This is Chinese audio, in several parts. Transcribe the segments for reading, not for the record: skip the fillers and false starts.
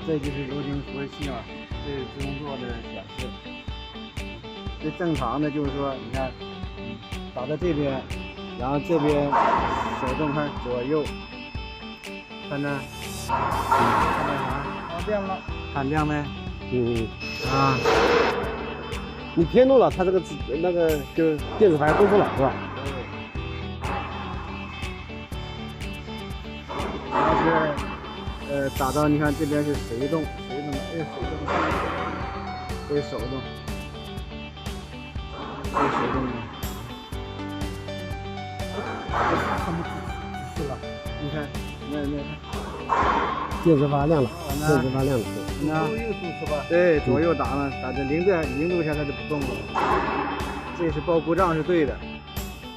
这就是螺钉符系嘛，这是自动做的显示。这正常的就是说，你看，打到这边，然后这边手动看左右，看这，看这啥？哦，亮了，看亮没？啊，你填入了，它这个那个就电子牌都出来是吧？然后是打到你看这边是随动，随动的，哎，随动，这是手动，这是手动的。什么指示了？你看，那电子发亮了，电子发亮了。左右度是吧？对，左右打嘛，打这0度下它就不动了。这是报故障是对的，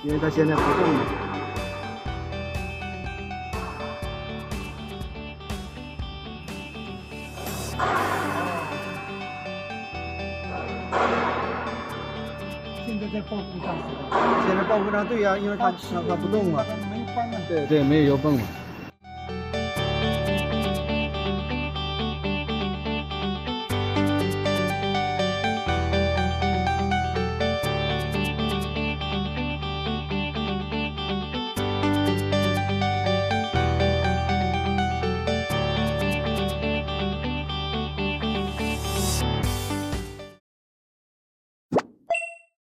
因为它现在不动了。现在在报故障是吧？现在报故障对呀，因为它不动嘛。没有关嘛。对，没有油泵嘛。